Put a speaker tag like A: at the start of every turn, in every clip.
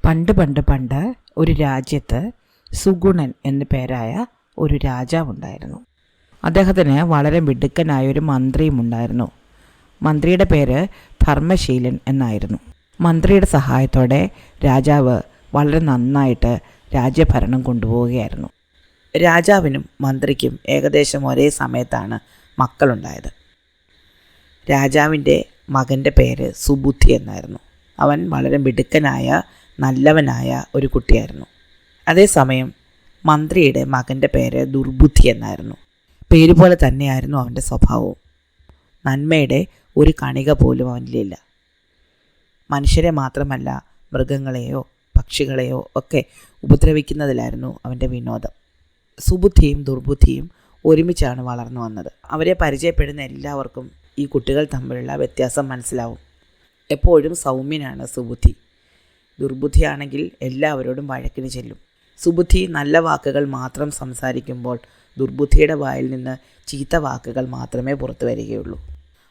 A: പണ്ട് പണ്ട് പണ്ട് ഒരു രാജ്യത്ത് സുഗുണൻ എന്നു പേരായ ഒരു രാജാവുണ്ടായിരുന്നു. അദ്ദേഹത്തിന് വളരെ മിടുക്കനായൊരു മന്ത്രിയും ഉണ്ടായിരുന്നു. മന്ത്രിയുടെ പേര് ധർമ്മശീലൻ എന്നായിരുന്നു. മന്ത്രിയുടെ സഹായത്തോടെ രാജാവ് വളരെ നന്നായിട്ട് രാജ്യഭരണം കൊണ്ടുപോവുകയായിരുന്നു. രാജാവിനും മന്ത്രിക്കും ഏകദേശം ഒരേ സമയത്താണ് മക്കളുണ്ടായത്. രാജാവിൻ്റെ മകൻ്റെ പേര് സുബുദ്ധി എന്നായിരുന്നു. അവൻ വളരെ മിടുക്കനായ നല്ലവനായ ഒരു കുട്ടിയായിരുന്നു. അതേസമയം മന്ത്രിയുടെ മകൻ്റെ പേര് ദുർബുദ്ധി എന്നായിരുന്നു. പേര് പോലെ തന്നെയായിരുന്നു അവൻ്റെ സ്വഭാവവും. നന്മയുടെ ഒരു കണിക പോലും അവനിലില്ല. മനുഷ്യരെ മാത്രമല്ല, മൃഗങ്ങളെയോ പക്ഷികളെയോ ഒക്കെ ഉപദ്രവിക്കുന്നതിലായിരുന്നു അവൻ്റെ വിനോദം. സുബുദ്ധിയും ദുർബുദ്ധിയും ഒരുമിച്ചാണ് വളർന്നു വന്നത്. അവരെ പരിചയപ്പെടുന്ന എല്ലാവർക്കും ഈ കുട്ടികൾ തമ്മിലുള്ള വ്യത്യാസം മനസ്സിലാവും. എപ്പോഴും സൗമ്യനാണ് സുബുദ്ധി. ദുർബുദ്ധിയാണെങ്കിൽ എല്ലാവരോടും വഴക്കിന് ചെല്ലും. സുബുദ്ധി നല്ല വാക്കുകൾ മാത്രം സംസാരിക്കുമ്പോൾ ദുർബുദ്ധിയുടെ വായിൽ നിന്ന് ചീത്ത വാക്കുകൾ മാത്രമേ പുറത്തു വരികയുള്ളൂ.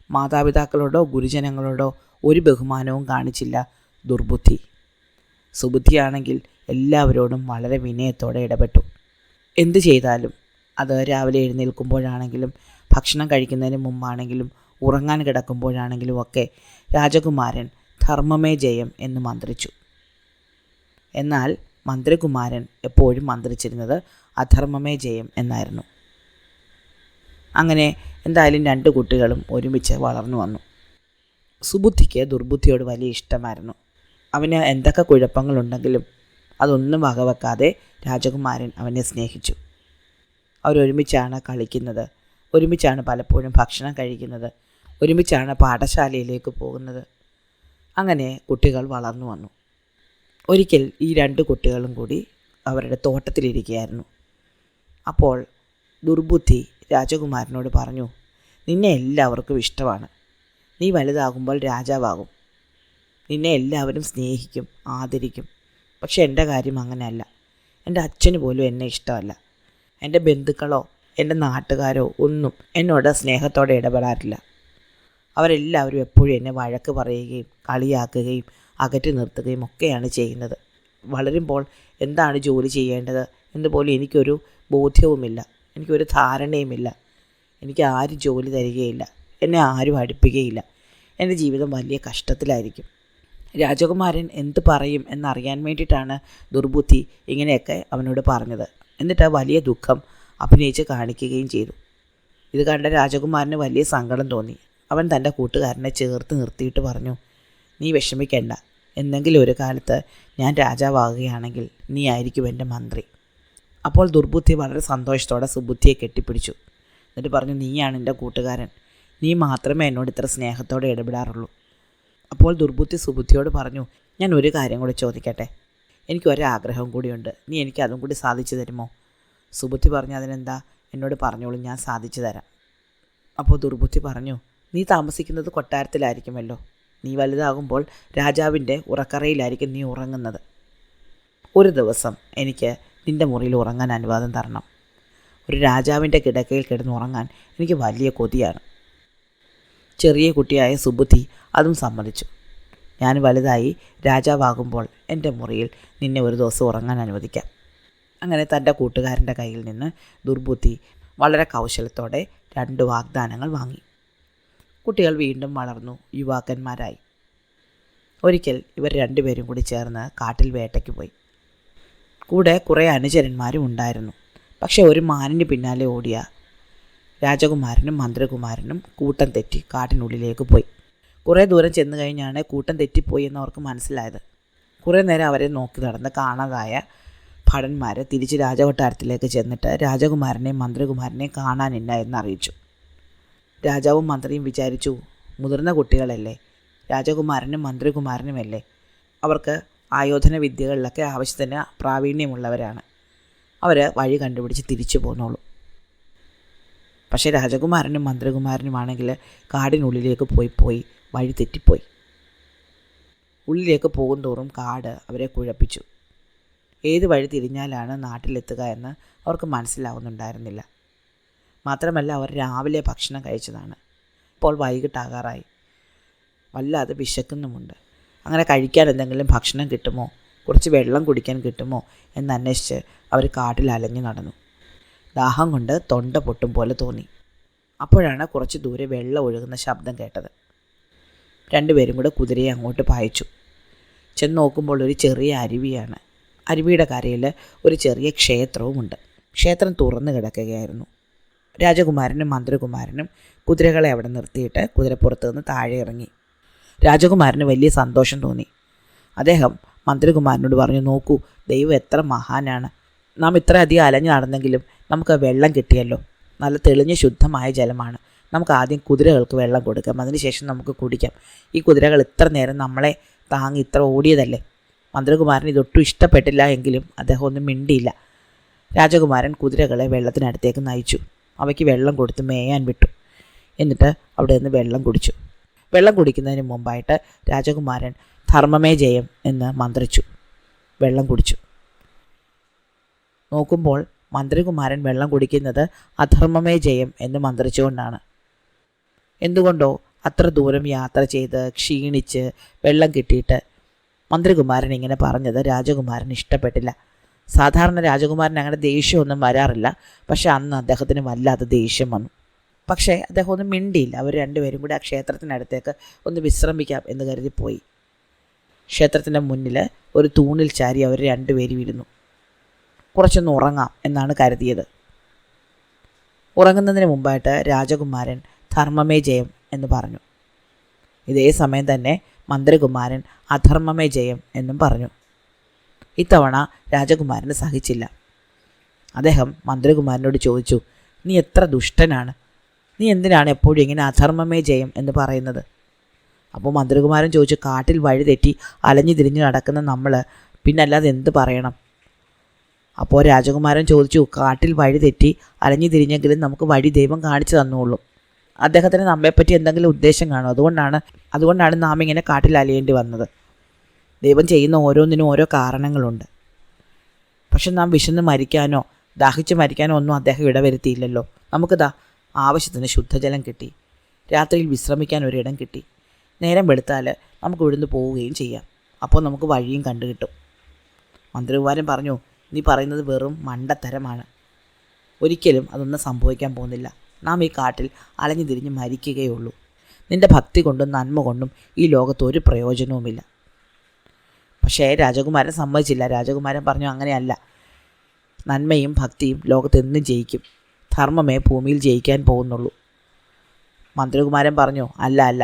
A: മാതാപിതാക്കളോടോ ഗുരുജനങ്ങളോടോ ഒരു ബഹുമാനവും കാണിച്ചില്ല ദുർബുദ്ധി. സുബുദ്ധിയാണെങ്കിൽ എല്ലാവരോടും വളരെ വിനയത്തോടെ ഇടപെട്ടു. എന്തു ചെയ്താലും, അത് രാവിലെ എഴുന്നേൽക്കുമ്പോഴാണെങ്കിലും ഭക്ഷണം കഴിക്കുന്നതിന് മുമ്പാണെങ്കിലും ഉറങ്ങാൻ കിടക്കുമ്പോഴാണെങ്കിലും ഒക്കെ രാജകുമാരൻ ധർമ്മമേ ജയം എന്ന് മന്ത്രിച്ചു. എന്നാൽ മന്ത്രികുമാരൻ എപ്പോഴും മന്ത്രിച്ചിരുന്നത് അധർമ്മമേ ജയം എന്നായിരുന്നു. അങ്ങനെ എന്തായാലും രണ്ട് കുട്ടികളും ഒരുമിച്ച് വളർന്നു വന്നു. സുബുദ്ധിക്ക് ദുർബുദ്ധിയോട് വലിയ ഇഷ്ടമായിരുന്നു. അവന് എന്തൊക്കെ കുഴപ്പങ്ങളുണ്ടെങ്കിലും അതൊന്നും വകവെക്കാതെ രാജകുമാരൻ അവനെ സ്നേഹിച്ചു. അവരൊരുമിച്ചാണ് കളിക്കുന്നത്, ഒരുമിച്ചാണ് പലപ്പോഴും ഭക്ഷണം കഴിക്കുന്നത്, ഒരുമിച്ചാണ് പാഠശാലയിലേക്ക് പോകുന്നത്. അങ്ങനെ കുട്ടികൾ വളർന്നു വന്നു. ഒരിക്കൽ ഈ രണ്ട് കുട്ടികളും കൂടി അവരുടെ തോട്ടത്തിലിരിക്കുകയായിരുന്നു. അപ്പോൾ ദുർബുദ്ധി രാജകുമാരനോട് പറഞ്ഞു, നിന്നെ എല്ലാവർക്കും ഇഷ്ടമാണ്. നീ വലുതാകുമ്പോൾ രാജാവാകും. നിന്നെ എല്ലാവരും സ്നേഹിക്കും, ആദരിക്കും. പക്ഷെ എൻ്റെ കാര്യം അങ്ങനെയല്ല. എൻ്റെ അച്ഛന് പോലും എന്നെ ഇഷ്ടമല്ല. എൻ്റെ ബന്ധുക്കളോ എൻ്റെ നാട്ടുകാരോ ഒന്നും എന്നോട് സ്നേഹത്തോടെ ഇടപെടാറില്ല. അവരെല്ലാവരും എപ്പോഴും എന്നെ വഴക്ക് പറയുകയും കളിയാക്കുകയും അകറ്റി നിർത്തുകയും ഒക്കെയാണ് ചെയ്യുന്നത്. വളരുമ്പോൾ എന്താണ് ജോലി ചെയ്യേണ്ടത് എന്ന് പോലും എനിക്കൊരു ബോധ്യവുമില്ല, എനിക്കൊരു ധാരണയുമില്ല. എനിക്ക് ആരും ജോലി തരികയില്ല, എന്നെ ആരും അടുപ്പിക്കുകയില്ല. എൻ്റെ ജീവിതം വലിയ കഷ്ടത്തിലായിരിക്കും. രാജകുമാരൻ എന്ത് പറയും എന്നറിയാൻ വേണ്ടിയിട്ടാണ് ദുർബുദ്ധി ഇങ്ങനെയൊക്കെ അവനോട് പറഞ്ഞത്. എന്നിട്ട് വലിയ ദുഃഖം അഭിനയിച്ച് കാണിക്കുകയും ചെയ്തു. ഇത് കണ്ട രാജകുമാരന് വലിയ സങ്കടം തോന്നി. അവൻ തൻ്റെ കൂട്ടുകാരനെ ചേർത്ത് നിർത്തിയിട്ട് പറഞ്ഞു, നീ വിഷമിക്കേണ്ട. എന്തെങ്കിലും ഒരു കാലത്ത് ഞാൻ രാജാവാകുകയാണെങ്കിൽ നീ ആയിരിക്കും എൻ്റെ മന്ത്രി. അപ്പോൾ ദുർബുദ്ധി വളരെ സന്തോഷത്തോടെ സുബുദ്ധിയെ കെട്ടിപ്പിടിച്ചു. എന്നിട്ട് പറഞ്ഞു, നീയാണ് എൻ്റെ കൂട്ടുകാരൻ. നീ മാത്രമേ എന്നോട് ഇത്ര സ്നേഹത്തോടെ ഇടപെടാറുള്ളൂ. അപ്പോൾ ദുർബുദ്ധി സുബുദ്ധിയോട് പറഞ്ഞു, ഞാൻ ഒരു കാര്യം കൂടി ചോദിക്കട്ടെ? എനിക്കൊരാഗ്രഹം കൂടിയുണ്ട്. നീ എനിക്ക് അതും കൂടി സാധിച്ചു തരുമോ? സുബുദ്ധി പറഞ്ഞു, അതിനെന്താ, എന്നോട് പറഞ്ഞോളൂ, ഞാൻ സാധിച്ചു തരാം. അപ്പോൾ ദുർബുദ്ധി പറഞ്ഞു, നീ താമസിക്കുന്നത് കൊട്ടാരത്തിലായിരിക്കുമല്ലോ. നീ വലുതാകുമ്പോൾ രാജാവിൻ്റെ ഉറക്കറയിലായിരിക്കും നീ ഉറങ്ങുന്നത്. ഒരു ദിവസം എനിക്ക് നിൻ്റെ മുറിയിൽ ഉറങ്ങാൻ അനുവാദം തരണം. ഒരു രാജാവിൻ്റെ കിടക്കയിൽ കിടന്ന് ഉറങ്ങാൻ എനിക്ക് വലിയ കൊതിയാണ്. ചെറിയ കുട്ടിയായ സുബുദ്ധി അതും സമ്മതിച്ചു. ഞാൻ വലുതായി രാജാവാകുമ്പോൾ എൻ്റെ മുറിയിൽ നിന്നെ ഒരു ദിവസം ഉറങ്ങാൻ അനുവദിക്കാം. അങ്ങനെ തൻ്റെ കൂട്ടുകാരൻ്റെ കയ്യിൽ നിന്ന് ദുർബുദ്ധി വളരെ കൗശലത്തോടെ 2 വാഗ്ദാനങ്ങൾ വാങ്ങി. കുട്ടികൾ വീണ്ടും വളർന്നു യുവാക്കന്മാരായി. ഒരിക്കൽ ഇവർ രണ്ടുപേരും കൂടി ചേർന്ന് കാട്ടിൽ വേട്ടയ്ക്ക് പോയി. കൂടെ കുറേ അനുചരന്മാരും ഉണ്ടായിരുന്നു. പക്ഷെ ഒരു മാനിന് പിന്നാലെ ഓടിയ രാജകുമാരനും മന്ത്രികുമാരനും കൂട്ടം തെറ്റി കാട്ടിനുള്ളിലേക്ക് പോയി. കുറേ ദൂരം ചെന്ന് കഴിഞ്ഞാണ് കൂട്ടം തെറ്റിപ്പോയി എന്നവർക്ക് മനസ്സിലായത്. കുറേ നേരം അവരെ നോക്കി നടന്ന് കാണാതായ ഭടന്മാർ തിരിച്ച് രാജകൊട്ടാരത്തിലേക്ക് ചെന്നിട്ട് രാജകുമാരനെയും മന്ത്രികുമാരനെയും കാണാനില്ല എന്നറിയിച്ചു. രാജാവും മന്ത്രിയും വിചാരിച്ചു, മുതിർന്ന കുട്ടികളല്ലേ, രാജകുമാരനും മന്ത്രികുമാരനുമല്ലേ, അവർക്ക് ആയോധന വിദ്യകളിലൊക്കെ ആവശ്യത്തിന് പ്രാവീണ്യമുള്ളവരാണ്, അവർ വഴി കണ്ടുപിടിച്ച് തിരിച്ചു പോന്നോളൂ. പക്ഷേ രാജകുമാരനും മന്ത്രികുമാരനുമാണെങ്കിൽ കാടിനുള്ളിലേക്ക് പോയി വഴി തെറ്റിപ്പോയി. ഉള്ളിലേക്ക് പോകും തോറും കാട് അവരെ കുഴപ്പിച്ചു. ഏത് വഴി തിരിഞ്ഞാലാണ് നാട്ടിലെത്തുക എന്ന് അവർക്ക് മനസ്സിലാവുന്നുണ്ടായിരുന്നില്ല. മാത്രമല്ല, അവർ രാവിലെ ഭക്ഷണം കഴിച്ചതാണ്. ഇപ്പോൾ വൈകിട്ടാകാറായി. വല്ലാതെ വിശക്കുന്നുമുണ്ട്. അങ്ങനെ കഴിക്കാൻ എന്തെങ്കിലും ഭക്ഷണം കിട്ടുമോ, കുറച്ച് വെള്ളം കുടിക്കാൻ കിട്ടുമോ എന്നന്വേഷിച്ച് അവർ കാട്ടിൽ അലഞ്ഞു നടന്നു. ദാഹം കൊണ്ട് തൊണ്ട പൊട്ടും പോലെ തോന്നി. അപ്പോഴാണ് കുറച്ച് ദൂരെ വെള്ളം ഒഴുകുന്ന ശബ്ദം കേട്ടത്. രണ്ടുപേരും കൂടെ കുതിരയെ അങ്ങോട്ട് പായിച്ചു. ചെന്ന് നോക്കുമ്പോൾ ഒരു ചെറിയ അരുവിയാണ്. അരുവിയുടെ കരയിൽ ഒരു ചെറിയ ക്ഷേത്രവുമുണ്ട്. ക്ഷേത്രം തുറന്നു കിടക്കുകയായിരുന്നു. രാജകുമാരനും മന്ത്രികുമാരനും കുതിരകളെ അവിടെ നിർത്തിയിട്ട് കുതിരപ്പുറത്ത് നിന്ന് താഴെ ഇറങ്ങി. രാജകുമാരന് വലിയ സന്തോഷം തോന്നി. അദ്ദേഹം മന്ത്രികുമാരനോട് പറഞ്ഞു, നോക്കൂ, ദൈവം എത്ര മഹാനാണ്. നാം ഇത്രയധികം അലഞ്ഞു നടന്നെങ്കിലും നമുക്ക് വെള്ളം കിട്ടിയല്ലോ. നല്ല തെളിഞ്ഞ ശുദ്ധമായ ജലമാണ്. നമുക്ക് ആദ്യം കുതിരകൾക്ക് വെള്ളം കൊടുക്കാം, അതിനുശേഷം നമുക്ക് കുടിക്കാം. ഈ കുതിരകൾ ഇത്ര നേരം നമ്മളെ താങ്ങി ഇത്ര ഓടിയതല്ലേ. മന്ത്രികുമാരൻ ഇതൊട്ടും ഇഷ്ടപ്പെട്ടില്ല എങ്കിലും അദ്ദേഹം ഒന്നും മിണ്ടിയില്ല. രാജകുമാരൻ കുതിരകളെ വെള്ളത്തിനടുത്തേക്ക് നയിച്ചു. അവയ്ക്ക് വെള്ളം കൊടുത്ത് മേയാൻ വിട്ടു. എന്നിട്ട് അവിടെ നിന്ന് വെള്ളം കുടിച്ചു. വെള്ളം കുടിക്കുന്നതിന് മുമ്പായിട്ട് രാജകുമാരൻ ധർമ്മമേ ജയം എന്ന് മന്ത്രിച്ചു. വെള്ളം കുടിച്ചു. നോക്കുമ്പോൾ മന്ത്രികുമാരൻ വെള്ളം കുടിക്കുന്നത് അധർമ്മമേ ജയം എന്ന് മന്ത്രിച്ചുകൊണ്ടാണ്. എന്തുകൊണ്ടോ അത്ര ദൂരം യാത്ര ചെയ്ത് ക്ഷീണിച്ച് വെള്ളം കിട്ടിയിട്ട് മന്ത്രികുമാരൻ ഇങ്ങനെ പറഞ്ഞത് രാജകുമാരൻ ഇഷ്ടപ്പെട്ടില്ല. സാധാരണ രാജകുമാരൻ അങ്ങനെ ദേഷ്യമൊന്നും വരാറില്ല. പക്ഷെ അന്ന് അദ്ദേഹത്തിന് വല്ലാതെ ദേഷ്യം വന്നു. പക്ഷേ അദ്ദേഹം ഒന്നും മിണ്ടിയില്ല. അവർ രണ്ടുപേരും കൂടി ആ ക്ഷേത്രത്തിനടുത്തേക്ക് ഒന്ന് വിശ്രമിക്കാം എന്ന് കരുതി പോയി. ക്ഷേത്രത്തിൻ്റെ മുന്നിൽ ഒരു തൂണിൽ ചാരി അവർ രണ്ടുപേരും ഇരുന്നു. കുറച്ചൊന്ന് ഉറങ്ങാം എന്നാണ് കരുതിയത്. ഉറങ്ങുന്നതിന് മുമ്പായിട്ട് രാജകുമാരൻ ധർമ്മമേ ജയം എന്ന് പറഞ്ഞു. ഇതേ സമയം തന്നെ മന്ത്രികുമാരൻ അധർമ്മമേ ജയം എന്നും പറഞ്ഞു. ഇത്തവണ രാജകുമാരന് സഹിച്ചില്ല. അദ്ദേഹം മന്ത്രികുമാരനോട് ചോദിച്ചു, നീ എത്ര ദുഷ്ടനാണ്. നീ എന്തിനാണ് എപ്പോഴും ഇങ്ങനെ അധർമ്മമേ ജയം എന്ന് പറയുന്നത്? അപ്പോൾ മന്ത്രികുമാരൻ ചോദിച്ചു, കാട്ടിൽ വഴി തെറ്റി അലഞ്ഞു തിരിഞ്ഞ് നടക്കുന്ന നമ്മൾ പിന്നല്ലാതെ എന്ത് പറയണം? അപ്പോൾ രാജകുമാരൻ ചോദിച്ചു, കാട്ടിൽ വഴി തെറ്റി അലഞ്ഞു തിരിഞ്ഞെങ്കിലും നമുക്ക് വഴി ദൈവം കാണിച്ചു തന്നുള്ളൂ. അദ്ദേഹത്തിന് നമ്മെപ്പറ്റി എന്തെങ്കിലും ഉദ്ദേശം കാണും. അതുകൊണ്ടാണ് നാം ഇങ്ങനെ കാട്ടിൽ അലയേണ്ടി വന്നത്. ദൈവം ചെയ്യുന്ന ഓരോന്നിനും ഓരോ കാരണങ്ങളുണ്ട്. പക്ഷെ നാം വിശന്ന് മരിക്കാനോ ദാഹിച്ച് മരിക്കാനോ ഒന്നും അദ്ദേഹം ഇടവരുത്തിയില്ലല്ലോ. നമുക്കിതാ ആവശ്യത്തിന് ശുദ്ധജലം കിട്ടി. രാത്രിയിൽ വിശ്രമിക്കാൻ ഒരിടം കിട്ടി. നേരം വെളുത്താൽ നമുക്ക് ഇവിടുന്ന് പോവുകയും ചെയ്യാം. അപ്പോൾ നമുക്ക് വഴിയും കണ്ടു കിട്ടും. മന്ത്രികുമാരൻ പറഞ്ഞു, നീ പറയുന്നത് വെറും മണ്ടത്തരമാണ്. ഒരിക്കലും അതൊന്നും സംഭവിക്കാൻ പോകുന്നില്ല. നാം ഈ കാട്ടിൽ അലഞ്ഞു തിരിഞ്ഞ് മരിക്കുകയുള്ളൂ. നിൻ്റെ ഭക്തി കൊണ്ടും നന്മ കൊണ്ടും ഈ ലോകത്ത് ഒരു പ്രയോജനവുമില്ല. പക്ഷേ രാജകുമാരൻ സമ്മതിച്ചില്ല. രാജകുമാരൻ പറഞ്ഞു, അങ്ങനെയല്ല. നന്മയും ഭക്തിയും ലോകത്ത് എന്നും ജയിക്കും. ധർമ്മമേ ഭൂമിയിൽ ജയിക്കാൻ പോകുന്നുള്ളൂ. മന്ത്രികുമാരൻ പറഞ്ഞു, അല്ല,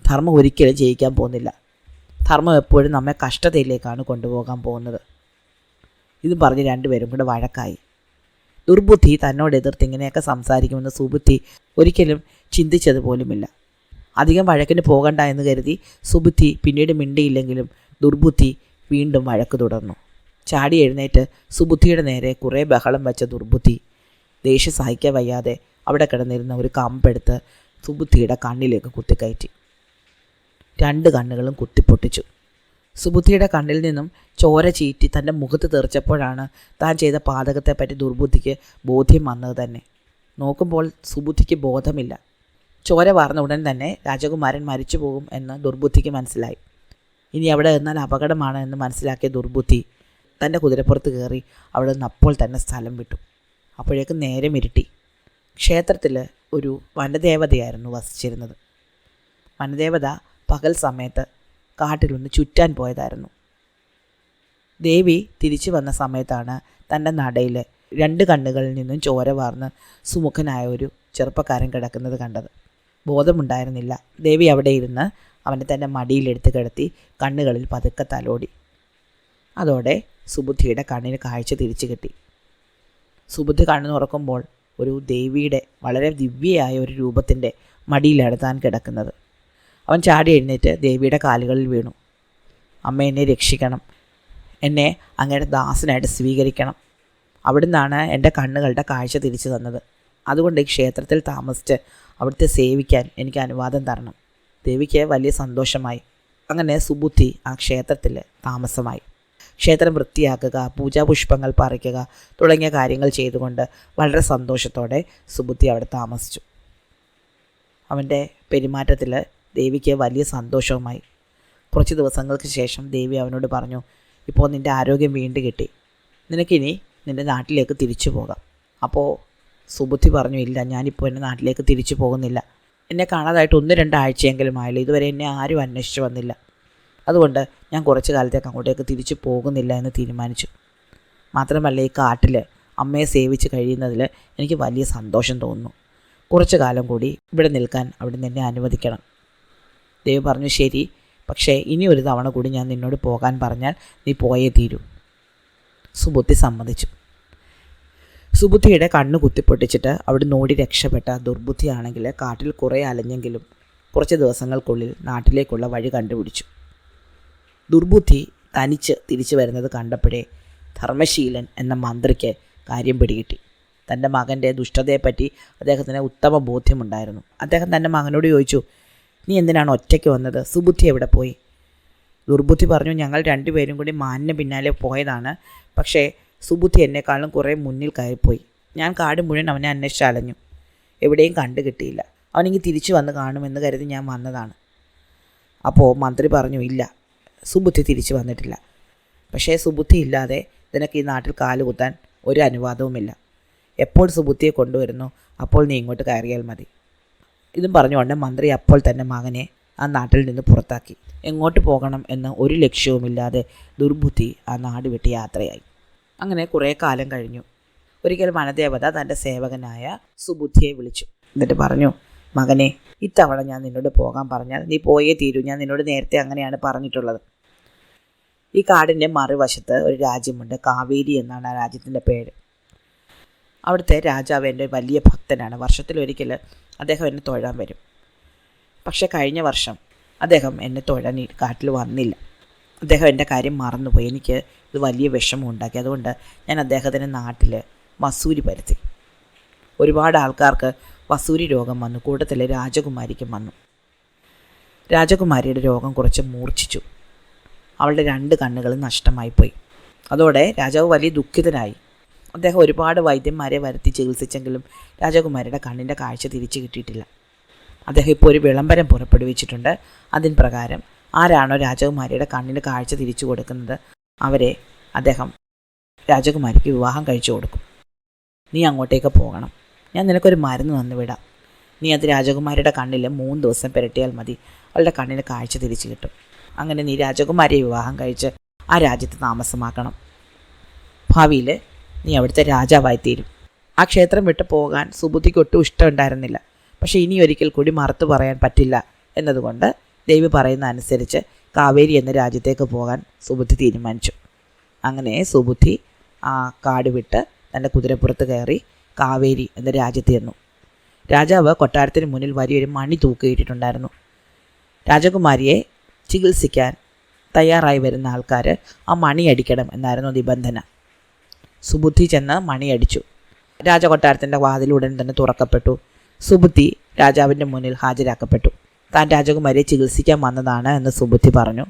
A: ധർമ്മം ഒരിക്കലും ജയിക്കാൻ പോകുന്നില്ല. ധർമ്മം എപ്പോഴും നമ്മെ കഷ്ടതയിലേക്കാണ് കൊണ്ടുപോകാൻ പോകുന്നത്. ഇതും പറഞ്ഞ് രണ്ടുപേരും കൂടെ വഴക്കായി. ദുർബുദ്ധി തന്നോട് എതിർത്ത് ഇങ്ങനെയൊക്കെ സംസാരിക്കുമെന്ന് സുബുദ്ധി ഒരിക്കലും ചിന്തിച്ചതുപോലുമില്ല. അധികം വഴക്കിന് പോകണ്ട എന്ന് കരുതി സുബുദ്ധി പിന്നീട് മിണ്ടിയില്ലെങ്കിലും ദുർബുദ്ധി വീണ്ടും വഴക്ക് തുടർന്നു. ചാടി എഴുന്നേറ്റ് സുബുദ്ധിയുടെ നേരെ കുറേ ബഹളം വെച്ച ദുർബുദ്ധി ദേഷ്യം സഹിക്കാൻ വയ്യാതെ അവിടെ കിടന്നിരുന്ന ഒരു കമ്പെടുത്ത് സുബുദ്ധിയുടെ കണ്ണിലേക്ക് കുത്തിക്കയറ്റി. 2 കണ്ണുകളും കുത്തിപ്പൊട്ടിച്ചു. സുബുദ്ധിയുടെ കണ്ണിൽ നിന്നും ചോര ചീറ്റി തൻ്റെ മുഖത്ത് തെറിച്ചപ്പോഴാണ് താൻ ചെയ്ത പാതകത്തെപ്പറ്റി ദുർബുദ്ധിക്ക് ബോധ്യം വന്നത് തന്നെ. നോക്കുമ്പോൾ സുബുദ്ധിക്ക് ബോധമില്ല. ചോര വാർന്ന ഉടൻ തന്നെ രാജകുമാരൻ മരിച്ചു പോകും എന്ന് ദുർബുദ്ധിക്ക് മനസ്സിലായി. ഇനി അവിടെ നിന്നാൽ അപകടമാണ് എന്ന് മനസ്സിലാക്കിയ ദുർബുദ്ധി തൻ്റെ കുതിരപ്പുറത്ത് കയറി അവിടെ നിന്ന് അപ്പോൾ തന്നെ സ്ഥലം വിട്ടു. അപ്പോഴേക്കും നേരം ഇരുട്ടി. ക്ഷേത്രത്തിൽ ഒരു വനദേവതയായിരുന്നു വസിച്ചിരുന്നത്. വനദേവത പകൽ സമയത്ത് കാട്ടിലൊന്ന് ചുറ്റാൻ പോയതായിരുന്നു. ദേവി തിരിച്ചു വന്ന സമയത്താണ് തൻ്റെ നടയിൽ 2 കണ്ണുകളിൽ നിന്നും ചോര വാർന്ന് സുമുഖനായ ഒരു ചെറുപ്പക്കാരൻ കിടക്കുന്നത് കണ്ടത്. ബോധമുണ്ടായിരുന്നില്ല. ദേവി അവിടെ ഇരുന്ന് അവനെ തൻ്റെ മടിയിലെടുത്ത് കിടത്തി കണ്ണുകളിൽ പതുക്കെ തലോടി. അതോടെ സുബുദ്ധിയുടെ കണ്ണിന് കാഴ്ച തിരിച്ചു കിട്ടി. സുബുദ്ധി കണ്ണു തുറക്കുമ്പോൾ ഒരു ദേവിയുടെ വളരെ ദിവ്യയായ ഒരു രൂപത്തിൻ്റെ മടിയിലാണ് താൻ കിടക്കുന്നത്. അവൻ ചാടി എഴുന്നേറ്റ് ദേവിയുടെ കാലുകളിൽ വീണു. അമ്മ, എന്നെ രക്ഷിക്കണം. എന്നെ അങ്ങയുടെ ദാസനായിട്ട് സ്വീകരിക്കണം. അവിടുന്നാണ് എൻ്റെ കണ്ണുകളുടെ കാഴ്ച തിരിച്ചു തന്നത്. അതുകൊണ്ട് ഈ ക്ഷേത്രത്തിൽ താമസിച്ച് അവിടുത്തെ സേവിക്കാൻ എനിക്ക് അനുവാദം തരണം. ദേവിക്ക് വലിയ സന്തോഷമായി. അങ്ങനെ സുബുദ്ധി ആ ക്ഷേത്രത്തിൽ താമസമായി. ക്ഷേത്രം വൃത്തിയാക്കുക, പൂജാപുഷ്പങ്ങൾ പറിക്കുക തുടങ്ങിയ കാര്യങ്ങൾ ചെയ്തുകൊണ്ട് വളരെ സന്തോഷത്തോടെ സുബുദ്ധി അവിടെ താമസിച്ചു. അവൻ്റെ പെരുമാറ്റത്തിൽ ദേവിക്ക് വലിയ സന്തോഷവുമായി. കുറച്ച് ദിവസങ്ങൾക്ക് ശേഷം ദേവി അവനോട് പറഞ്ഞു, ഇപ്പോൾ നിൻ്റെ ആരോഗ്യം വീണ്ടും കിട്ടി, നിനക്കിനി നിൻ്റെ നാട്ടിലേക്ക് തിരിച്ചു പോകാം. അപ്പോൾ സുബുദ്ധി പറഞ്ഞു, ഇല്ല, ഞാനിപ്പോൾ എൻ്റെ നാട്ടിലേക്ക് തിരിച്ചു പോകുന്നില്ല. എന്നെ കാണാതായിട്ട് 1-2 ആഴ്ചയെങ്കിലും ആയല്ലോ, ഇതുവരെ എന്നെ ആരും അന്വേഷിച്ച് വന്നില്ല. അതുകൊണ്ട് ഞാൻ കുറച്ച് കാലത്തേക്ക് അങ്ങോട്ടേക്ക് തിരിച്ചു പോകുന്നില്ല എന്ന് തീരുമാനിച്ചു. മാത്രമല്ല, ഈ കാട്ടിൽ അമ്മയെ സേവിച്ച് കഴിയുന്നതിൽ എനിക്ക് വലിയ സന്തോഷം തോന്നുന്നു. കുറച്ച് കാലം കൂടി ഇവിടെ നിൽക്കാൻ അവിടുന്ന് എന്നെ അനുവദിക്കണം. ദേവ് പറഞ്ഞു, ശരി, പക്ഷേ ഇനി ഒരു തവണ കൂടി ഞാൻ നിന്നോട് പോകാൻ പറഞ്ഞാൽ നീ പോയേ തീരൂ. സുബുദ്ധി സമ്മതിച്ചു. സുബുദ്ധിയുടെ കണ്ണ് കുത്തിപ്പൊട്ടിച്ചിട്ട് അവിടുന്ന് ഓടി രക്ഷപ്പെട്ട ദുർബുദ്ധിയാണെങ്കിൽ കാട്ടിൽ കുറേ അലഞ്ഞെങ്കിലും കുറച്ച് ദിവസങ്ങൾക്കുള്ളിൽ നാട്ടിലേക്കുള്ള വഴി കണ്ടുപിടിച്ചു. ദുർബുദ്ധി തനിച്ച് തിരിച്ചു വരുന്നത് കണ്ടപ്പോഴേ ധർമ്മശീലൻ എന്ന മന്ത്രിക്ക് കാര്യം പിടികിട്ടി. തൻ്റെ മകൻ്റെ ദുഷ്ടതയെപ്പറ്റി അദ്ദേഹത്തിന് ഉത്തമ ബോധ്യമുണ്ടായിരുന്നു. അദ്ദേഹം തൻ്റെ മകനോട് ചോദിച്ചു, നീ എന്തിനാണ് ഒറ്റയ്ക്ക് വന്നത്? സുബുദ്ധി എവിടെ പോയി? ദുർബുദ്ധി പറഞ്ഞു, ഞങ്ങൾ 2 പേരും കൂടി മാനിന് പിന്നാലെ പോയതാണ്. പക്ഷേ സുബുദ്ധി എന്നെക്കാളും കുറേ മുന്നിൽ കയറിപ്പോയി. ഞാൻ കാട് മുഴുവൻ അവനെ അന്വേഷിച്ച് അലഞ്ഞു, എവിടെയും കണ്ടു കിട്ടിയില്ല. അവനെങ്കിൽ തിരിച്ചു വന്ന് കാണുമെന്ന് കരുതി ഞാൻ വന്നതാണ്. അപ്പോൾ മന്ത്രി പറഞ്ഞു, ഇല്ല, സുബുദ്ധി തിരിച്ചു വന്നിട്ടില്ല. പക്ഷേ സുബുദ്ധി ഇല്ലാതെ നിനക്ക് ഈ നാട്ടിൽ കാലുകുത്താൻ ഒരു അനുവാദവുമില്ല. എപ്പോൾ സുബുദ്ധിയെ കൊണ്ടുവരുന്നു അപ്പോൾ നീ ഇങ്ങോട്ട് കയറിയാൽ മതി. ഇതും പറഞ്ഞുകൊണ്ട് മന്ത്രി അപ്പോൾ തന്നെ മകനെ ആ നാട്ടിൽ നിന്ന് പുറത്താക്കി. എങ്ങോട്ട് പോകണം എന്ന് ഒരു ലക്ഷ്യവുമില്ലാതെ ദുർബുദ്ധി ആ നാട് വിട്ട് യാത്രയായി. അങ്ങനെ കുറേ കാലം കഴിഞ്ഞു. ഒരിക്കൽ വനദേവത തൻ്റെ സേവകനായ സുബുദ്ധിയെ വിളിച്ചു. എന്നിട്ട് പറഞ്ഞു, മകനെ, ഇത്തവണ ഞാൻ നിന്നോട് പോകാൻ പറഞ്ഞാൽ നീ പോയേ തീരൂ. ഞാൻ നിന്നോട് നേരത്തെ അങ്ങനെയാണ് പറഞ്ഞിട്ടുള്ളത്. ഈ കാടിൻ്റെ മറുവശത്ത് ഒരു രാജ്യമുണ്ട്. കാവേരി എന്നാണ് ആ രാജ്യത്തിൻ്റെ പേര്. അവിടുത്തെ രാജാവ് എൻ്റെ വലിയ ഭക്തനാണ്. വർഷത്തിലൊരിക്കൽ അദ്ദേഹം എന്നെ തൊഴാൻ വരും. പക്ഷേ കഴിഞ്ഞ വർഷം അദ്ദേഹം എന്നെ തൊഴാൻ ഈ കാട്ടിൽ വന്നില്ല. അദ്ദേഹം എൻ്റെ കാര്യം മറന്നുപോയി. എനിക്ക് ഇത് വലിയ വിഷമം ഉണ്ടാക്കി. അതുകൊണ്ട് ഞാൻ അദ്ദേഹത്തിൻ്റെ നാട്ടിൽ വസൂരി പരത്തി. ഒരുപാട് ആൾക്കാർക്ക് വസൂരി രോഗം വന്നു. കൂട്ടത്തിൽ രാജകുമാരിക്കും വന്നു. രാജകുമാരിയുടെ രോഗം കുറച്ച് മൂർച്ഛിച്ചു. അവളുടെ 2 കണ്ണുകളും നഷ്ടമായിപ്പോയി. അതോടെ രാജാവ് വലിയ ദുഃഖിതനായി. അദ്ദേഹം ഒരുപാട് വൈദ്യന്മാരെ വരുത്തി ചികിത്സിച്ചെങ്കിലും രാജകുമാരിയുടെ കണ്ണിൻ്റെ കാഴ്ച തിരിച്ചു കിട്ടിയിട്ടില്ല. അദ്ദേഹം ഇപ്പോൾ ഒരു വിളംബരം പുറപ്പെടുവിച്ചിട്ടുണ്ട്. അതിൻ പ്രകാരം ആരാണോ രാജകുമാരിയുടെ കണ്ണിൻ്റെ കാഴ്ച തിരിച്ചു കൊടുക്കുന്നത് അവരെ അദ്ദേഹം രാജകുമാരിക്ക് വിവാഹം കഴിച്ചു കൊടുക്കും. നീ അങ്ങോട്ടേക്ക് പോകണം. ഞാൻ നിനക്കൊരു മരുന്ന് തന്നു വിടാം. നീ അത് രാജകുമാരിയുടെ കണ്ണിൽ 3 ദിവസം പുരട്ടിയാൽ മതി. അവളുടെ കണ്ണിന് കാഴ്ച തിരിച്ചു കിട്ടും. അങ്ങനെ നീ രാജകുമാരിയെ വിവാഹം കഴിച്ച് ആ രാജ്യത്ത് താമസമാക്കണം. ഭാവിയിൽ നീ അവിടുത്തെ രാജാവായിത്തീരും. ആ ക്ഷേത്രം വിട്ട് പോകാൻ സുബുദ്ധിക്ക് ഒട്ടും ഇഷ്ടമുണ്ടായിരുന്നില്ല. പക്ഷേ ഇനി ഒരിക്കൽ കൂടി മറുത്തു പറയാൻ പറ്റില്ല എന്നതുകൊണ്ട് ദേവി പറയുന്ന അനുസരിച്ച് കാവേരി എന്ന രാജ്യത്തേക്ക് പോകാൻ സുബുദ്ധി തീരുമാനിച്ചു. അങ്ങനെ സുബുദ്ധി ആ കാട് വിട്ട് തൻ്റെ കുതിരപ്പുറത്ത് കയറി കാവേരി എന്ന രാജ്യത്ത് ചെന്നു. രാജാവ് കൊട്ടാരത്തിന് മുന്നിൽ വലിയൊരു മണി തൂക്കിയിട്ടിട്ടുണ്ടായിരുന്നു. രാജകുമാരിയെ ചികിത്സിക്കാൻ തയ്യാറായി വരുന്ന ആൾക്കാർ ആ മണി അടിക്കണം എന്നായിരുന്നു നിബന്ധന. സുബുദ്ധി ചെന്ന് മണിയടിച്ചു. രാജകൊട്ടാരത്തിൻ്റെ വാതിലുടൻ തന്നെ തുറക്കപ്പെട്ടു. സുബുദ്ധി രാജാവിൻ്റെ മുന്നിൽ ഹാജരാക്കപ്പെട്ടു. താൻ രാജകുമാരിയെ ചികിത്സിക്കാൻ വന്നതാണ് എന്ന് സുബുദ്ധി പറഞ്ഞു.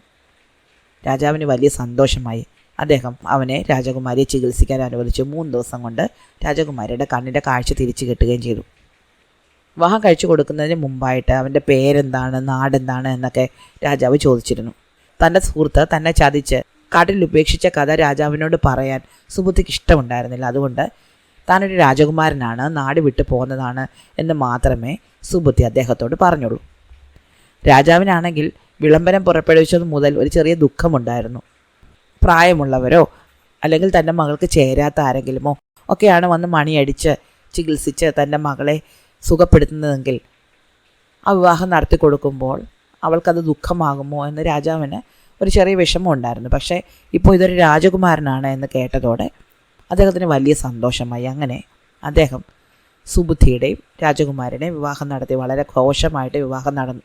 A: രാജാവിന് വലിയ സന്തോഷമായി. അദ്ദേഹം അവനെ രാജകുമാരിയെ ചികിത്സിക്കാൻ അനുവദിച്ചു. 3 ദിവസം കൊണ്ട് രാജകുമാരിയുടെ കണ്ണിൻ്റെ കാഴ്ച തിരിച്ചു കിട്ടുകയും ചെയ്തു. വിവാഹം കഴിച്ചു കൊടുക്കുന്നതിന് മുമ്പായിട്ട് അവൻ്റെ പേരെന്താണ്, നാടെന്താണ് എന്നൊക്കെ രാജാവ് ചോദിച്ചിരുന്നു. തൻ്റെ സുഹൃത്ത് തന്നെ ചതിച്ച് കാട്ടിൽ ഉപേക്ഷിച്ച കഥ രാജാവിനോട് പറയാൻ സുബുദ്ധിക്ക് ഇഷ്ടമുണ്ടായിരുന്നില്ല. അതുകൊണ്ട് താനൊരു രാജകുമാരനാണ്, നാട് വിട്ടു പോകുന്നതാണ് എന്ന് മാത്രമേ സുബുദ്ധി അദ്ദേഹത്തോട് പറഞ്ഞുള്ളൂ. രാജാവിനാണെങ്കിൽ വിളംബരം പുറപ്പെടുവിച്ചത് മുതൽ ഒരു ചെറിയ ദുഃഖമുണ്ടായിരുന്നു. പ്രായമുള്ളവരോ അല്ലെങ്കിൽ തൻ്റെ മകൾക്ക് ചേരാത്ത ആരെങ്കിലുമോ ഒക്കെയാണ് വന്ന് മണിയടിച്ച് ചികിത്സിച്ച് തൻ്റെ മകളെ സുഖപ്പെടുത്തുന്നതെങ്കിൽ ആ വിവാഹം നടത്തി കൊടുക്കുമ്പോൾ അവൾക്കത് ദുഃഖമാകുമോ എന്ന് രാജാവിന് ഒരു ചെറിയ വിഷമം ഉണ്ടായിരുന്നു. പക്ഷേ ഇപ്പോൾ ഇതൊരു രാജകുമാരനാണ് എന്ന് കേട്ടതോടെ അദ്ദേഹത്തിന് വലിയ സന്തോഷമായി. അങ്ങനെ അദ്ദേഹം സുബുദ്ധിയുടെയും രാജകുമാരനെയും വിവാഹം നടത്തി. വളരെ ഘോഷമായിട്ട് വിവാഹം നടന്നു.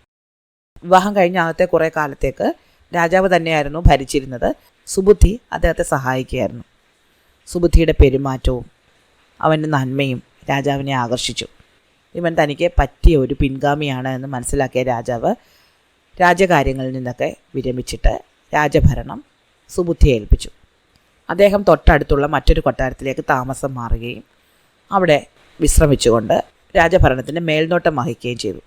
A: വിവാഹം കഴിഞ്ഞ ആദ്യത്തെ കുറേ കാലത്തേക്ക് രാജാവ് തന്നെയായിരുന്നു ഭരിച്ചിരുന്നത്. സുബുദ്ധി അദ്ദേഹത്തെ സഹായിക്കുകയായിരുന്നു. സുബുദ്ധിയുടെ പെരുമാറ്റവും അവൻ്റെ നന്മയും രാജാവിനെ ആകർഷിച്ചു. ഇവൻ തനിക്ക് പറ്റിയ ഒരു പിൻഗാമിയാണ് എന്ന് മനസ്സിലാക്കിയ രാജാവ് രാജകാര്യങ്ങളിൽ നിന്നൊക്കെ വിരമിച്ചിട്ട് രാജഭരണം സുബുദ്ധിയെ ഏൽപ്പിച്ചു. അദ്ദേഹം തൊട്ടടുത്തുള്ള മറ്റൊരു കൊട്ടാരത്തിലേക്ക് താമസം മാറുകയും അവിടെ വിശ്രമിച്ചുകൊണ്ട് രാജഭരണത്തിൻ്റെ മേൽനോട്ടം വഹിക്കുകയും ചെയ്തു.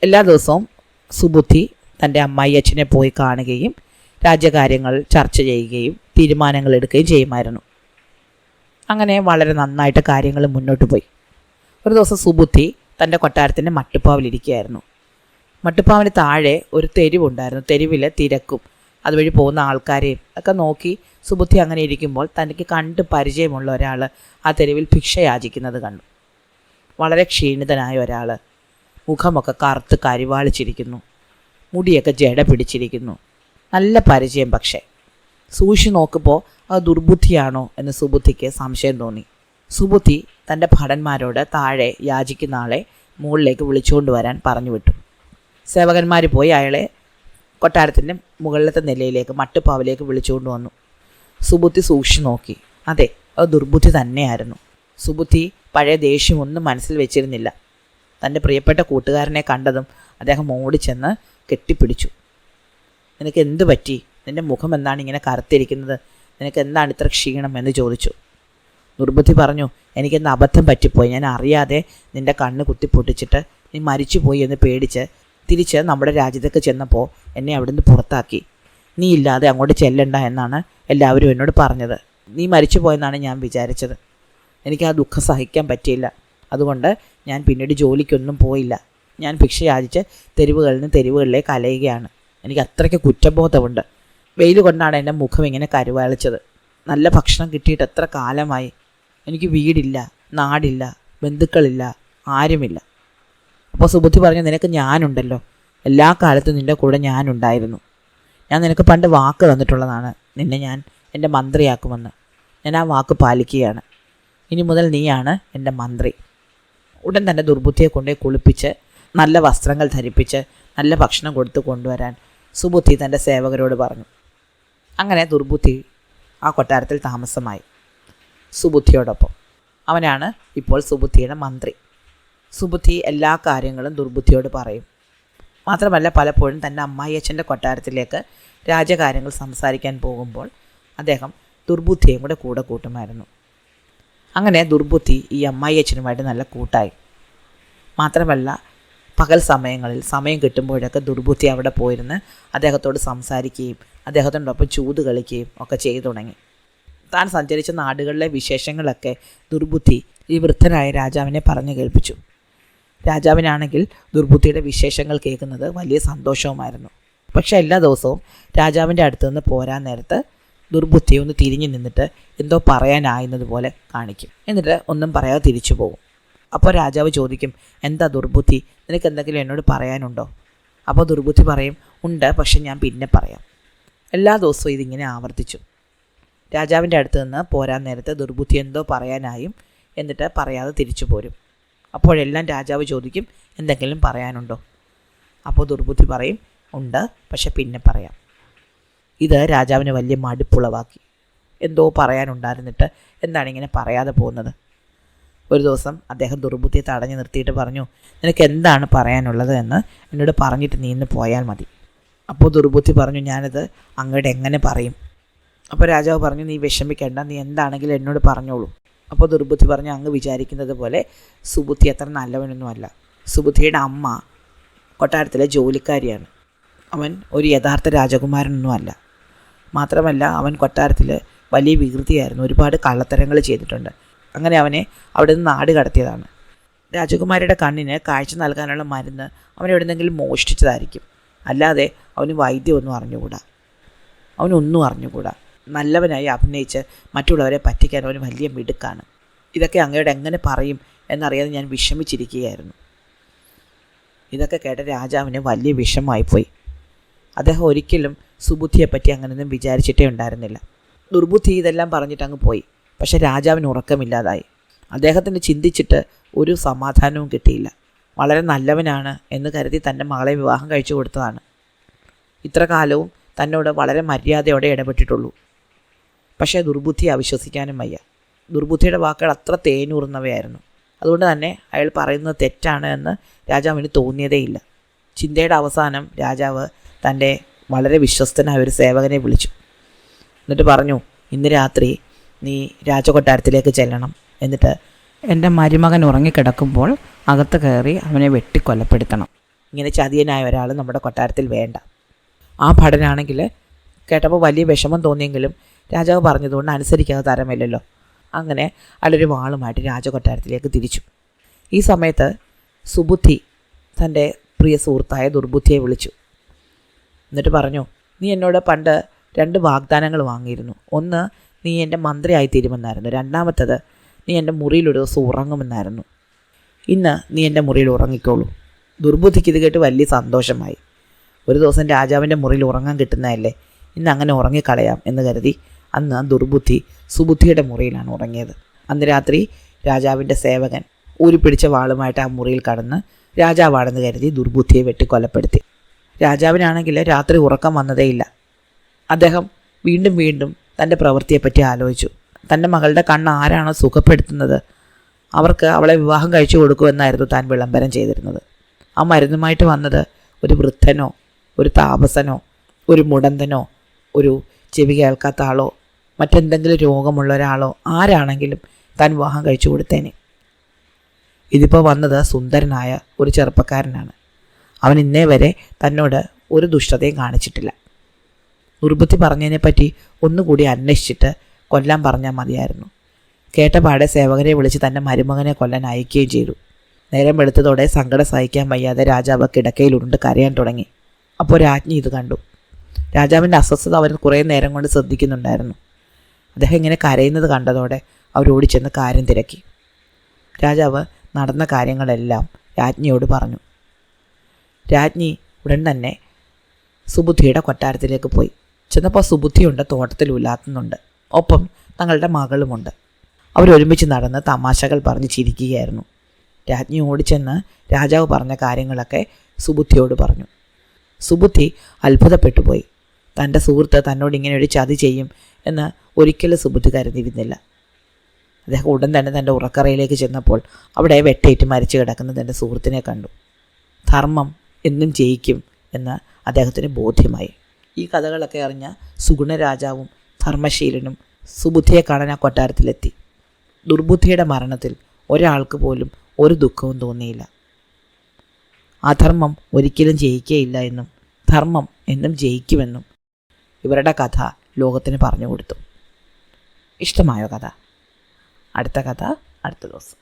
A: എല്ലാ ദിവസവും സുബുദ്ധി തൻ്റെ അമ്മായി അച്ഛനെ പോയി കാണുകയും രാജ്യകാര്യങ്ങൾ ചർച്ച ചെയ്യുകയും തീരുമാനങ്ങൾ എടുക്കുകയും ചെയ്യുമായിരുന്നു. അങ്ങനെ വളരെ നന്നായിട്ട് കാര്യങ്ങൾ മുന്നോട്ട് പോയി. ഒരു ദിവസം സുബുദ്ധി തൻ്റെ കൊട്ടാരത്തിൻ്റെ മട്ടുപ്പാവിലിരിക്കുകയായിരുന്നു. മട്ടുപ്പാവിന് താഴെ ഒരു തെരുവുണ്ടായിരുന്നു. തെരുവിൽ തിരക്കും അതുവഴി പോകുന്ന ആൾക്കാരെയും ഒക്കെ നോക്കി സുബുദ്ധി അങ്ങനെ ഇരിക്കുമ്പോൾ തനിക്ക് കണ്ട് പരിചയമുള്ള ഒരാൾ ആ തെരുവിൽ ഭിക്ഷ യാചിക്കുന്നത് കണ്ടു. വളരെ ക്ഷീണിതനായ ഒരാൾ, മുഖമൊക്കെ കറുത്ത് കരിവാളിച്ചിരിക്കുന്നു, മുടിയൊക്കെ ജട പിടിച്ചിരിക്കുന്നു. നല്ല പരിചയം. പക്ഷേ സൂക്ഷിച്ച് നോക്കുമ്പോൾ അത് ദുർബുദ്ധിയാണോ എന്ന് സുബുദ്ധിക്ക് സംശയം തോന്നി. സുബുദ്ധി തൻ്റെ ഭടന്മാരോട് താഴെ യാചിക്കുന്ന ആളെ മുകളിലേക്ക് വിളിച്ചുകൊണ്ട് വരാൻ പറഞ്ഞു വിട്ടു. സേവകന്മാർ പോയി അയാളെ കൊട്ടാരത്തിൻ്റെ മുകളിലത്തെ നിലയിലേക്ക് മട്ടുപ്പാവിലേക്ക് വിളിച്ചുകൊണ്ട് വന്നു. സുബുദ്ധി സൂക്ഷിച്ച് നോക്കി. അതെ, അത് ദുർബുദ്ധി തന്നെയായിരുന്നു. സുബുദ്ധി പഴയ ദേഷ്യമൊന്നും മനസ്സിൽ വെച്ചിരുന്നില്ല. തൻ്റെ പ്രിയപ്പെട്ട കൂട്ടുകാരനെ കണ്ടതും അദ്ദേഹം ഓടിച്ചെന്ന് കെട്ടിപ്പിടിച്ചു. നിനക്ക് എന്തു പറ്റി? നിൻ്റെ മുഖം എന്താണ് ഇങ്ങനെ കറുത്തിരിക്കുന്നത്? നിനക്ക് എന്താണ് ഇത്ര ക്ഷീണം എന്ന് ചോദിച്ചു. ദുർബുദ്ധി പറഞ്ഞു, എനിക്കെന്ത് അബദ്ധം പറ്റിപ്പോയി. ഞാൻ അറിയാതെ നിൻ്റെ കണ്ണ് കുത്തിപ്പൊട്ടിച്ചിട്ട് നീ മരിച്ചുപോയി എന്ന് പേടിച്ച് തിരിച്ച് നമ്മുടെ രാജ്യത്തേക്ക് ചെന്നപ്പോൾ എന്നെ അവിടുന്ന് പുറത്താക്കി. നീ ഇല്ലാതെ അങ്ങോട്ട് ചെല്ലണ്ട എന്നാണ് എല്ലാവരും എന്നോട് പറഞ്ഞത്. നീ മരിച്ചു പോയെന്നാണ് ഞാൻ വിചാരിച്ചത്. എനിക്ക് ആ ദുഃഖം സഹിക്കാൻ പറ്റിയില്ല. അതുകൊണ്ട് ഞാൻ പിന്നീട് ജോലിക്കൊന്നും പോയില്ല. ഞാൻ ഭിക്ഷ യാചിച്ച് തെരുവുകളിൽ നിന്ന് തെരുവുകളിലേക്ക് അലയുകയാണ്. എനിക്ക് അത്രയ്ക്ക് കുറ്റബോധമുണ്ട്. വെയിൽ കൊണ്ടാണ് എൻ്റെ മുഖം ഇങ്ങനെ കരുവാളിച്ചത്. നല്ല ഭക്ഷണം കിട്ടിയിട്ട് എത്ര കാലമായി. എനിക്ക് വീടില്ല, നാടില്ല, ബന്ധുക്കളില്ല, ആരുമില്ല. അപ്പോൾ സുബുദ്ധി പറഞ്ഞു, നിനക്ക് ഞാനുണ്ടല്ലോ. എല്ലാ കാലത്തും നിൻ്റെ കൂടെ ഞാനുണ്ടായിരുന്നു. ഞാൻ നിനക്ക് പണ്ട് വാക്ക് തന്നിട്ടുള്ളതാണ്, നിന്നെ ഞാൻ എൻ്റെ മന്ത്രിയാക്കുമെന്ന്. ഞാൻ ആ വാക്ക് പാലിക്കുകയാണ്. ഇനി മുതൽ നീയാണ് എൻ്റെ മന്ത്രി. ഉടൻ തന്നെ ദുർബുദ്ധിയെ കൊണ്ടുപോയി കുളിപ്പിച്ച് നല്ല വസ്ത്രങ്ങൾ ധരിപ്പിച്ച് നല്ല ഭക്ഷണം കൊടുത്തു കൊണ്ടുവരാൻ സുബുദ്ധി തൻ്റെ സേവകരോട് പറഞ്ഞു. അങ്ങനെ ദുർബുദ്ധി ആ കൊട്ടാരത്തിൽ താമസമായി സുബുദ്ധിയോടൊപ്പം. അവനാണ് ഇപ്പോൾ സുബുദ്ധിയുടെ മന്ത്രി. സുബുദ്ധി എല്ലാ കാര്യങ്ങളും ദുർബുദ്ധിയോട് പറയും. മാത്രമല്ല പലപ്പോഴും തൻ്റെ അമ്മായിയച്ഛൻ്റെ കൊട്ടാരത്തിലേക്ക് രാജകാര്യങ്ങൾ സംസാരിക്കാൻ പോകുമ്പോൾ അദ്ദേഹം ദുർബുദ്ധിയും കൂടെ കൂട്ടുമായിരുന്നു. അങ്ങനെ ദുർബുദ്ധി ഈ അമ്മായിയച്ഛനുമായിട്ട് നല്ല കൂട്ടായി. മാത്രമല്ല പകൽ സമയങ്ങളിൽ സമയം കിട്ടുമ്പോഴൊക്കെ ദുർബുദ്ധി അവിടെ പോയിരുന്ന് അദ്ദേഹത്തോട് സംസാരിക്കുകയും അദ്ദേഹത്തോടൊപ്പം ചൂത് കളിക്കുകയും ഒക്കെ ചെയ്തു തുടങ്ങി. താൻ സഞ്ചരിച്ച നാടുകളിലെ വിശേഷങ്ങളൊക്കെ ദുർബുദ്ധി ഈ വൃദ്ധനായ രാജാവിനെ പറഞ്ഞു കേൾപ്പിച്ചു. രാജാവിനാണെങ്കിൽ ദുർബുദ്ധിയുടെ വിശേഷങ്ങൾ കേൾക്കുന്നത് വലിയ സന്തോഷവുമായിരുന്നു. പക്ഷേ എല്ലാ ദിവസവും രാജാവിൻ്റെ അടുത്ത് നിന്ന് പോരാൻ നേരത്ത് ദുർബുദ്ധി ഒന്ന് തിരിഞ്ഞു നിന്നിട്ട് എന്തോ പറയാനായെന്നതുപോലെ കാണിക്കും. എന്നിട്ട് ഒന്നും പറയാതെ തിരിച്ചു പോകും. അപ്പോൾ രാജാവ് ചോദിക്കും, എന്താ ദുർബുദ്ധി, നിനക്ക് എന്തെങ്കിലും എന്നോട് പറയാനുണ്ടോ? അപ്പോൾ ദുർബുദ്ധി പറയും, ഉണ്ട്, പക്ഷെ ഞാൻ പിന്നെ പറയാം. എല്ലാ ദിവസവും ഇതിങ്ങനെ ആവർത്തിച്ചു. രാജാവിൻ്റെ അടുത്ത് നിന്ന് പോരാൻ നേരത്ത് ദുർബുദ്ധി എന്തോ പറയാനായും എന്നിട്ട് പറയാതെ തിരിച്ചു പോരും. അപ്പോഴെല്ലാം രാജാവ് ചോദിക്കും, എന്തെങ്കിലും പറയാനുണ്ടോ? അപ്പോൾ ദുർബുദ്ധി പറയും, ഉണ്ട്, പക്ഷെ പിന്നെ പറയാം. ഇത് രാജാവിന് വലിയ മടുപ്പുളവാക്കി. എന്തോ പറയാനുണ്ടായിരുന്നിട്ട് എന്താണ് ഇങ്ങനെ പറയാതെ പോകുന്നത്? ഒരു ദിവസം അദ്ദേഹം ദുർബുദ്ധിയെ തടഞ്ഞു നിർത്തിയിട്ട് പറഞ്ഞു, നിനക്ക് എന്താണ് പറയാനുള്ളത് എന്ന് എന്നോട് പറഞ്ഞിട്ട് നീ ഇന്ന് പോയാൽ മതി. അപ്പോൾ ദുർബുദ്ധി പറഞ്ഞു, ഞാനത് അങ്ങോട്ട് എങ്ങനെ പറയും? അപ്പോൾ രാജാവ് പറഞ്ഞു, നീ വിഷമിക്കേണ്ട, നീ എന്താണെങ്കിലും എന്നോട് പറഞ്ഞോളൂ. അപ്പോൾ ദുർബുദ്ധി പറഞ്ഞു, അങ്ങ് വിചാരിക്കുന്നത് പോലെ സുബുദ്ധി അത്ര നല്ലവനൊന്നുമല്ല. സുബുദ്ധിയുടെ അമ്മ കൊട്ടാരത്തിലെ ജോലിക്കാരിയാണ്. അവൻ ഒരു യഥാർത്ഥ രാജകുമാരനൊന്നുമല്ല. മാത്രമല്ല അവൻ കൊട്ടാരത്തിൽ വലിയ വികൃതിയായിരുന്നു. ഒരുപാട് കള്ളത്തരങ്ങൾ ചെയ്തിട്ടുണ്ട്. അങ്ങനെ അവനെ അവിടെ നിന്ന് നാട് കടത്തിയതാണ്. രാജകുമാരിയുടെ കണ്ണിന് കാഴ്ച നൽകാനുള്ള മരുന്ന് അവൻ എവിടെന്നെങ്കിലും മോഷ്ടിച്ചതായിരിക്കും. അല്ലാതെ അവന് വൈദ്യമൊന്നും അറിഞ്ഞുകൂടാ. അവനൊന്നും അറിഞ്ഞുകൂടാ. നല്ലവനായി അഭിനയിച്ച് മറ്റുള്ളവരെ പറ്റിക്കാൻ അവന് വലിയ മിടുക്കാണ്. ഇതൊക്കെ അങ്ങയോട് എങ്ങനെ പറയും എന്നറിയാതെ ഞാൻ വിഷമിച്ചിരിക്കുകയായിരുന്നു. ഇതൊക്കെ കേട്ട രാജാവിന് വലിയ വിഷമമായിപ്പോയി. അദ്ദേഹം ഒരിക്കലും സുബുദ്ധിയെപ്പറ്റി അങ്ങനെയൊന്നും വിചാരിച്ചിട്ടേ ഉണ്ടായിരുന്നില്ല. ദുർബുദ്ധി ഇതെല്ലാം പറഞ്ഞിട്ട് അങ്ങ് പോയി. പക്ഷെ രാജാവിന് ഉറക്കമില്ലാതായി. അദ്ദേഹത്തിന് ചിന്തിച്ചിട്ട് ഒരു സമാധാനവും കിട്ടിയില്ല. വളരെ നല്ലവനാണ് എന്ന് കരുതി തൻ്റെ മകളെ വിവാഹം കഴിച്ചു കൊടുത്തതാണ്. ഇത്ര കാലവും തന്നോട് വളരെ മര്യാദയോടെ ഇടപെട്ടിട്ടുള്ളൂ. പക്ഷേ ദുർബുദ്ധിയെ അവിശ്വസിക്കാനും വയ്യ. ദുർബുദ്ധിയുടെ വാക്കുകൾ അത്ര തേനൂറുന്നവയായിരുന്നു. അതുകൊണ്ട് തന്നെ അയാൾ പറയുന്നത് തെറ്റാണ് എന്ന് രാജാവിന് തോന്നിയതേയില്ല. ചിന്തയുടെ അവസാനം രാജാവ് തൻ്റെ വളരെ വിശ്വസ്തനായ ഒരു സേവകനെ വിളിച്ചു. എന്നിട്ട് പറഞ്ഞു, ഇന്ന് രാത്രി നീ രാജകൊട്ടാരത്തിലേക്ക് ചെല്ലണം. എന്നിട്ട് എൻ്റെ മരുമകൻ ഉറങ്ങിക്കിടക്കുമ്പോൾ അകത്ത് കയറി അവനെ വെട്ടിക്കൊലപ്പെടുത്തണം. ഇങ്ങനെ ചതിയനായ ഒരാൾ നമ്മുടെ കൊട്ടാരത്തിൽ വേണ്ട. ആ ഭടനാണെങ്കിൽ കേട്ടപ്പോൾ വലിയ വിഷമം തോന്നിയെങ്കിലും രാജാവ് പറഞ്ഞതുകൊണ്ട് അനുസരിക്കാതെ തരമില്ലല്ലോ. അങ്ങനെ അയാളൊരു വാളുമായിട്ട് രാജകൊട്ടാരത്തിലേക്ക് തിരിച്ചു. ഈ സമയത്ത് സുബുദ്ധി തൻ്റെ പ്രിയ സുഹൃത്തായ ദുർബുദ്ധിയെ വിളിച്ചു. എന്നിട്ട് പറഞ്ഞു, നീ എന്നോട് പണ്ട് 2 വാഗ്ദാനങ്ങൾ വാങ്ങിയിരുന്നു. ഒന്ന്, നീ എൻ്റെ മന്ത്രിയായിത്തീരുമെന്നായിരുന്നു. രണ്ടാമത്തത്, നീ എൻ്റെ മുറിയിൽ ഒരു ദിവസം ഉറങ്ങുമെന്നായിരുന്നു. ഇന്ന് നീ എൻ്റെ മുറിയിൽ ഉറങ്ങിക്കോളൂ. ദുർബുദ്ധിക്ക് ഇത് കേട്ട് വലിയ സന്തോഷമായി. ഒരു ദിവസം രാജാവിൻ്റെ മുറിയിൽ ഉറങ്ങാൻ കിട്ടുന്നതല്ലേ, ഇന്ന് അങ്ങനെ ഉറങ്ങിക്കളയാം എന്ന് കരുതി അന്ന് ദുർബുദ്ധി സുബുദ്ധിയുടെ മുറിയിലാണ് ഉറങ്ങിയത്. അന്ന് രാത്രി രാജാവിൻ്റെ സേവകൻ ഊരിപ്പിടിച്ച വാളുമായിട്ട് ആ മുറിയിൽ കടന്ന് രാജാവാണെന്ന് കരുതി ദുർബുദ്ധിയെ വെട്ടിക്കൊലപ്പെടുത്തി. രാജാവിനാണെങ്കിൽ രാത്രി ഉറക്കം വന്നതേയില്ല. അദ്ദേഹം വീണ്ടും വീണ്ടും തൻ്റെ പ്രവൃത്തിയെപ്പറ്റി ആലോചിച്ചു. തൻ്റെ മകളുടെ കണ്ണ് ആരാണോ സുഖപ്പെടുത്തുന്നത് അവർക്ക് അവളെ വിവാഹം കഴിച്ചു കൊടുക്കുമെന്നായിരുന്നു താൻ വിളംബരം ചെയ്തിരുന്നത്. ആ മരുന്നുമായിട്ട് വന്നത് ഒരു വൃദ്ധനോ ഒരു താപസനോ ഒരു മുടന്തനോ ഒരു ചെവി കേൾക്കാത്ത ആളോ മറ്റെന്തെങ്കിലും രോഗമുള്ള ഒരാളോ ആരാണെങ്കിലും താൻ വിവാഹം കഴിച്ചു കൊടുത്തേനെ. ഇതിപ്പോൾ വന്നത് സുന്ദരനായ ഒരു ചെറുപ്പക്കാരനാണ്. അവൻ ഇന്നേ വരെ തന്നോട് ഒരു ദുഷ്ടതയും കാണിച്ചിട്ടില്ല. ദുർബുദ്ധി പറഞ്ഞതിനെപ്പറ്റി ഒന്നുകൂടി അന്വേഷിച്ചിട്ട് കൊല്ലാൻ പറഞ്ഞാൽ മതിയായിരുന്നു. കേട്ടപാടെ സേവകരെ വിളിച്ച് തൻ്റെ മരുമകനെ കൊല്ലാൻ അയക്കുകയും ചെയ്തു. നേരം വെളുത്തതോടെ സങ്കടം സഹിക്കാൻ വയ്യാതെ രാജാവ് കിടക്കയിൽ ഉരുണ്ട് കരയാൻ തുടങ്ങി. അപ്പോൾ രാജ്ഞി ഇത് കണ്ടു. രാജാവിൻ്റെ അസ്വസ്ഥത അവർ കുറേ നേരം കൊണ്ട് ശ്രദ്ധിക്കുന്നുണ്ടായിരുന്നു. അദ്ദേഹം ഇങ്ങനെ കരയുന്നത് കണ്ടതോടെ അവരോടിച്ചെന്ന് കാര്യം തിരക്കി. രാജാവ് നടന്ന കാര്യങ്ങളെല്ലാം രാജ്ഞിയോട് പറഞ്ഞു. രാജ്ഞി ഉടൻ തന്നെ സുബുദ്ധിയുടെ കൊട്ടാരത്തിലേക്ക് പോയി. ചെന്നപ്പോൾ സുബുദ്ധിയുണ്ട്, തോട്ടത്തിൽ ഉലാത്തുന്നുണ്ട്, ഒപ്പം തങ്ങളുടെ മകളുമുണ്ട്. അവരൊരുമിച്ച് നടന്ന് തമാശകൾ പറഞ്ഞ് ചിരിക്കുകയായിരുന്നു. രാജ്ഞി ഓടിച്ചെന്ന് രാജാവ് പറഞ്ഞ കാര്യങ്ങളൊക്കെ സുബുദ്ധിയോട് പറഞ്ഞു. സുബുദ്ധി അത്ഭുതപ്പെട്ടു പോയി. തൻ്റെ സുഹൃത്ത് തന്നോട് ഇങ്ങനെ ഒരു ചതി ചെയ്യും എന്ന് ഒരിക്കലും സുബുദ്ധി കരുതിയിരുന്നില്ല. അദ്ദേഹം ഉടൻ തന്നെ തൻ്റെ ഉറക്കറയിലേക്ക് ചെന്നപ്പോൾ അവിടെ വെട്ടേറ്റ് മരിച്ചു കിടക്കുന്ന തൻ്റെ സുഹൃത്തിനെ കണ്ടു. ധർമ്മം എന്നും ജയിക്കും എന്ന് അദ്ദേഹത്തിന് ബോധ്യമായി. ഈ കഥകളൊക്കെ അറിഞ്ഞ സുഗുണ രാജാവും ധർമ്മശീലനും സുബുദ്ധിയെ കാണാൻ ആ കൊട്ടാരത്തിലെത്തി. ദുർബുദ്ധിയുടെ മരണത്തിൽ ഒരാൾക്ക് പോലും ഒരു ദുഃഖവും തോന്നിയില്ല. അധർമ്മം ഒരിക്കലും ജയിക്കുകയില്ല എന്നും ധർമ്മം എന്നും ജയിക്കുമെന്നും ഇവരുടെ കഥ ലോകത്തിന് പറഞ്ഞു കൊടുത്തു. ഇഷ്ടമായോ കഥ? അടുത്ത കഥ അടുത്ത ദിവസം.